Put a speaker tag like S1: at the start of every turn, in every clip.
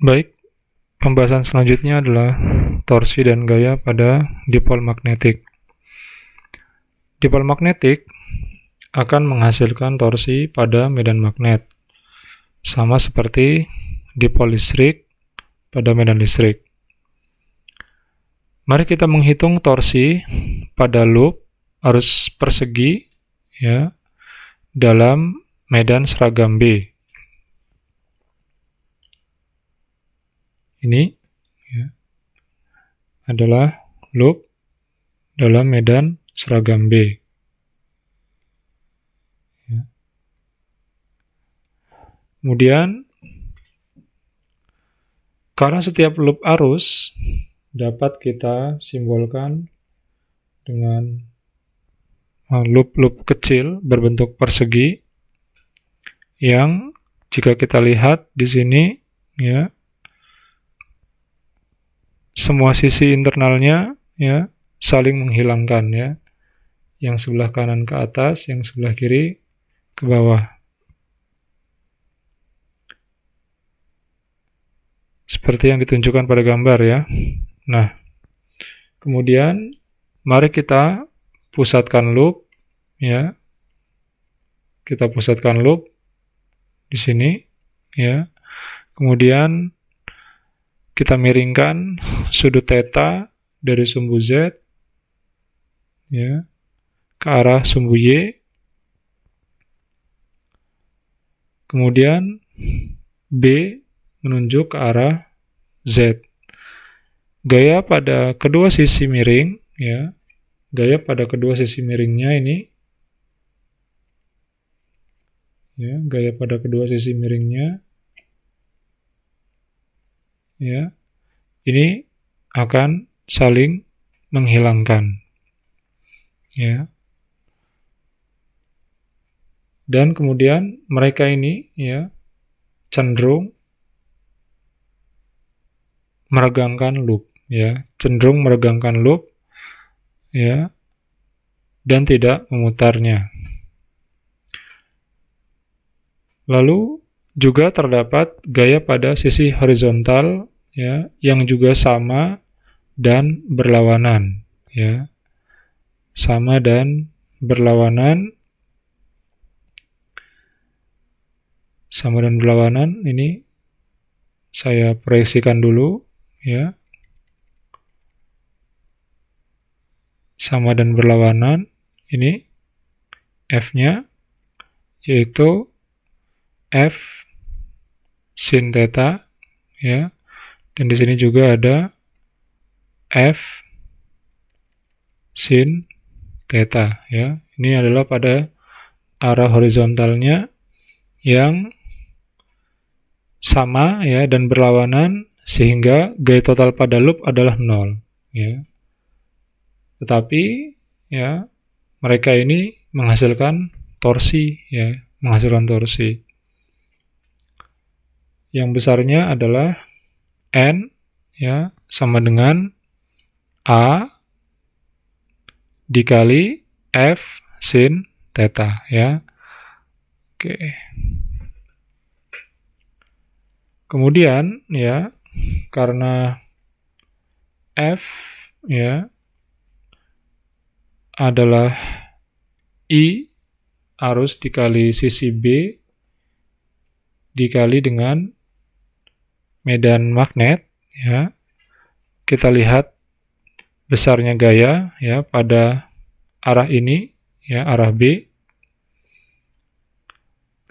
S1: Baik, pembahasan selanjutnya adalah torsi dan gaya pada dipol magnetik. Dipol magnetik akan menghasilkan torsi pada medan magnet, sama seperti dipol listrik pada medan listrik. Mari kita menghitung torsi pada loop arus persegi ya, dalam medan seragam B. Ini ya, adalah loop dalam medan seragam B. Ya. Kemudian, karena setiap loop arus dapat kita simbolkan dengan loop-loop kecil berbentuk persegi yang jika kita lihat di sini ya, semua sisi internalnya ya saling menghilangkan ya. Yang sebelah kanan ke atas, yang sebelah kiri ke bawah. Seperti yang ditunjukkan pada gambar ya. Nah, kemudian mari kita pusatkan loop ya. Kita pusatkan loop di sini ya. Kemudian kita miringkan sudut theta dari sumbu Z ya ke arah sumbu Y. Kemudian B menunjuk ke arah Z. Gaya pada kedua sisi miring ya. Gaya pada kedua sisi miringnya ini ya, gaya pada kedua sisi miringnya ya. Ini akan saling menghilangkan. Ya. Dan kemudian mereka ini ya cenderung meregangkan loop ya, cenderung meregangkan loop ya dan tidak memutarnya. Lalu juga terdapat gaya pada sisi horizontal ya yang juga sama dan berlawanan ya. Sama dan berlawanan. Sama dan berlawanan ini saya proyeksikan dulu ya. Sama dan berlawanan ini F-nya yaitu F sin theta ya. Dan di sini juga ada F sin theta ya. Ini adalah pada arah horizontalnya yang sama ya dan berlawanan sehingga gaya total pada loop adalah 0 ya. Tetapi ya mereka ini menghasilkan torsi ya, menghasilkan torsi. Yang besarnya adalah N ya sama dengan A dikali F sin theta ya. Oke. Kemudian ya karena F ya adalah I arus dikali sisi B dikali dengan medan magnet ya. Kita lihat besarnya gaya ya pada arah ini ya, arah B.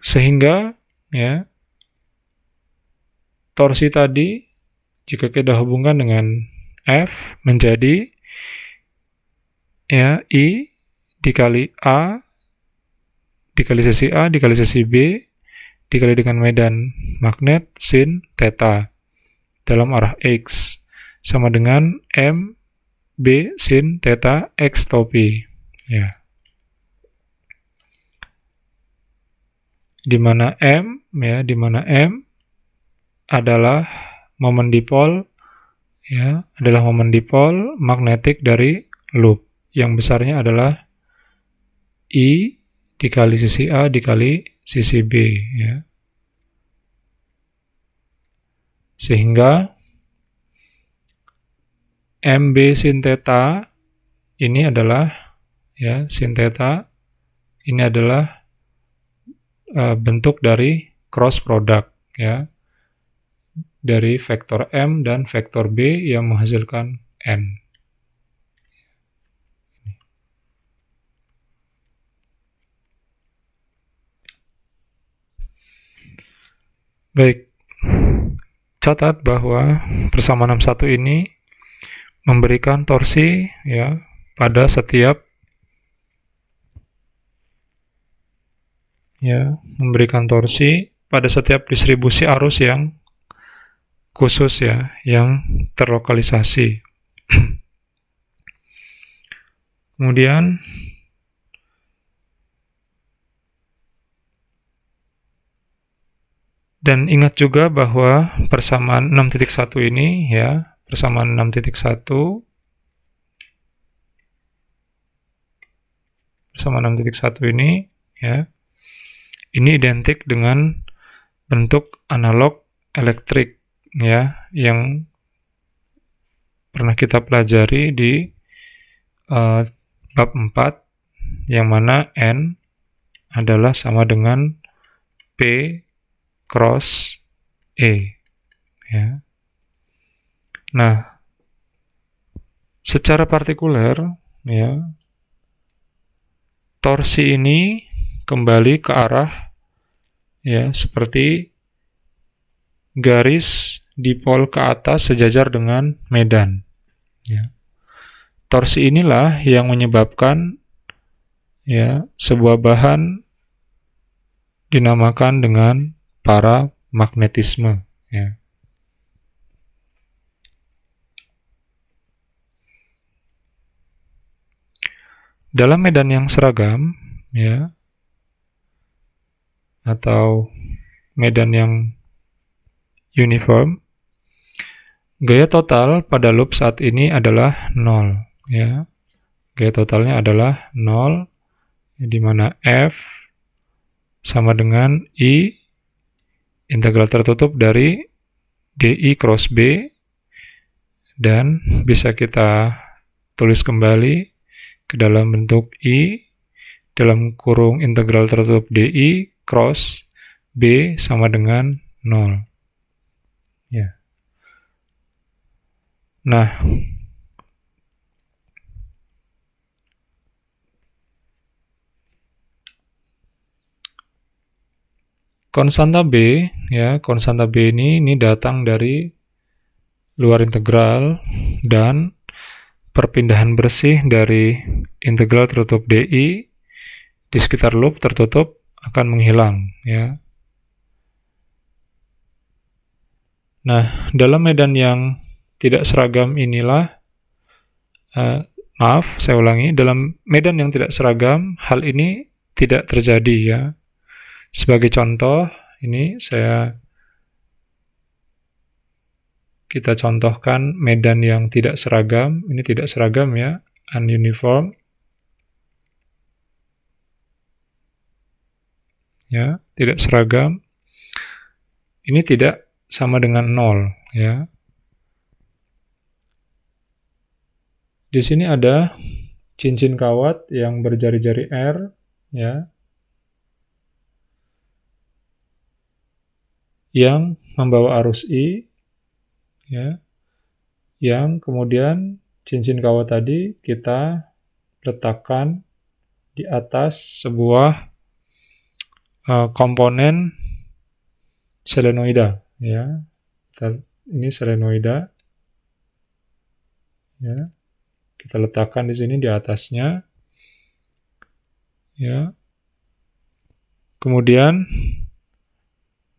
S1: Sehingga ya torsi tadi jika kita hubungkan dengan F menjadi ya I dikali A dikali sisi A dikali sisi B dikali dengan medan magnet sin theta dalam arah X sama dengan M B sin theta X topi ya. Di mana M ya, di mana M adalah momen dipol ya, adalah momen dipol magnetik dari loop. Yang besarnya adalah I dikali sisi A dikali sisi B ya. Sehingga MB sin theta ini adalah sin theta ini adalah bentuk dari cross product dari vektor M dan vektor B yang menghasilkan N. Baik, catat bahwa persamaan 61 ini memberikan torsi pada setiap distribusi arus yang khusus yang terlokalisasi. Kemudian dan ingat juga bahwa persamaan 6.1 ini persamaan 6.1 ini ini identik dengan bentuk analog elektrik yang pernah kita pelajari di bab 4, yang mana N adalah sama dengan P cross E. Nah, secara partikuler torsi ini kembali ke arah seperti garis dipol ke atas sejajar dengan medan. Torsi inilah yang menyebabkan sebuah bahan dinamakan dengan paramagnetisme. Dalam medan yang seragam atau medan yang uniform, gaya total pada loop saat ini adalah 0. Gaya totalnya adalah 0, di mana F sama dengan I integral tertutup dari DI cross B, dan bisa kita tulis kembali ke dalam bentuk I dalam kurung integral tertutup DI cross B sama dengan 0. Nah, konstanta B ini datang dari luar integral, dan perpindahan bersih dari integral tertutup DI di sekitar loop tertutup akan menghilang Nah, dalam medan yang tidak seragam inilah dalam medan yang tidak seragam hal ini tidak terjadi Sebagai contoh, ini kita contohkan medan yang tidak seragam. Ini tidak seragam ununiform. Tidak seragam. Ini tidak sama dengan 0 Di sini ada cincin kawat yang berjari-jari R yang membawa arus I yang kemudian cincin kawat tadi kita letakkan di atas sebuah komponen selenoida ini selenoida kita letakkan di sini di atasnya kemudian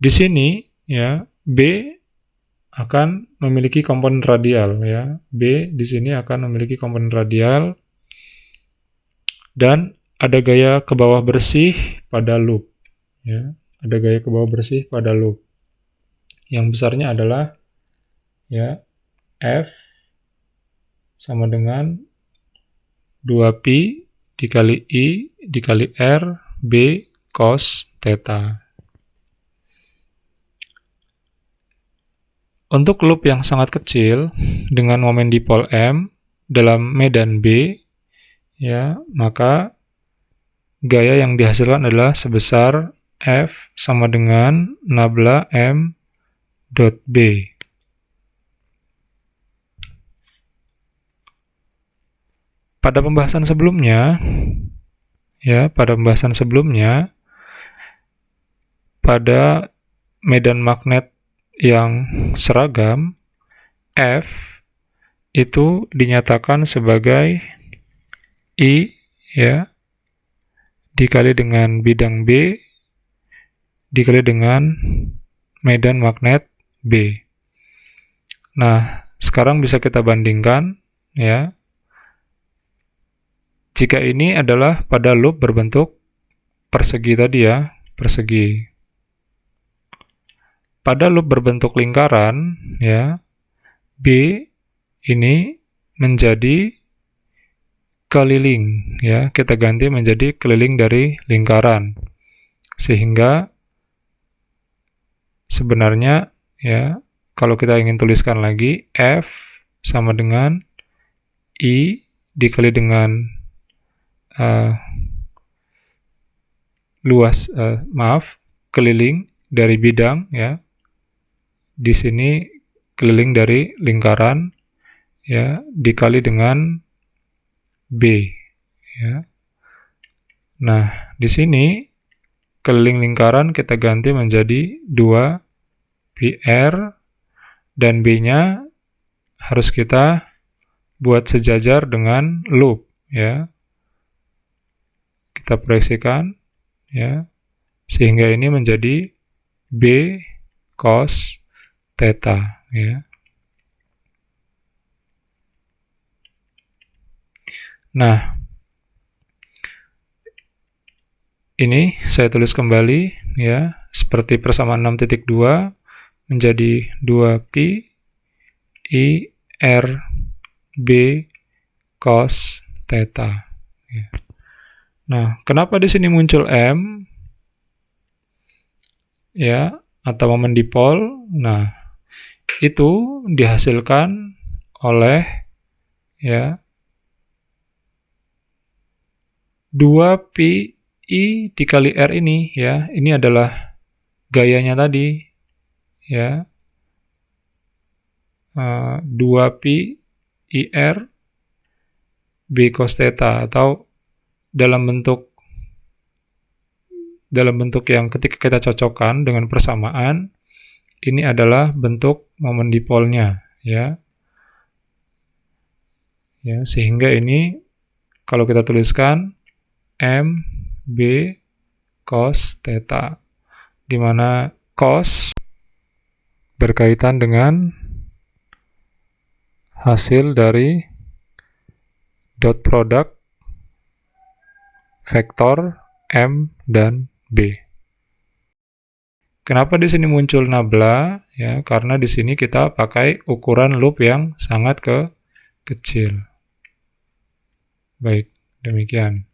S1: di sini B akan memiliki komponen radial B di sini akan memiliki komponen radial, dan ada gaya ke bawah bersih pada loop ada gaya ke bawah bersih pada loop yang besarnya adalah F sama dengan 2pi dikali I dikali R B cos theta. Untuk loop yang sangat kecil dengan momen dipol M dalam medan B, ya, maka gaya yang dihasilkan adalah sebesar F sama dengan nabla M dot B. Pada pembahasan sebelumnya, pada medan magnet yang seragam, F itu dinyatakan sebagai I, ya, dikali dengan bidang B dikali dengan medan magnet B. Nah, sekarang bisa kita bandingkan, ya. Jika ini adalah pada loop berbentuk persegi tadi, ya, persegi. Pada loop berbentuk lingkaran, ya, B ini menjadi keliling, ya, kita ganti menjadi keliling dari lingkaran, sehingga sebenarnya, ya, kalau kita ingin tuliskan lagi, F sama dengan I dikali dengan keliling dari bidang, ya. Di sini keliling dari lingkaran, ya, dikali dengan B, ya. Nah, di sini keliling lingkaran kita ganti menjadi 2πr, dan B-nya harus kita buat sejajar dengan loop, ya. Kita proyeksikan, ya, sehingga ini menjadi B cos theta, ya. Nah, ini saya tulis kembali, ya, seperti persamaan 6.2 menjadi 2π I R B cos theta, ya. Nah, kenapa di sini muncul M, ya, atau momen dipol? Nah, itu dihasilkan oleh, ya, 2π I dikali R ini, ya, ini adalah gayanya tadi, ya, 2π IR B cos theta, atau dalam bentuk yang ketika kita cocokkan dengan persamaan, ini adalah bentuk momen dipolnya, ya. Ya, sehingga ini kalau kita tuliskan M B cos theta, di mana cos berkaitan dengan hasil dari dot product vektor M dan B. Kenapa di sini muncul nabla? Ya, karena di sini kita pakai ukuran loop yang sangat kecil. Baik, demikian.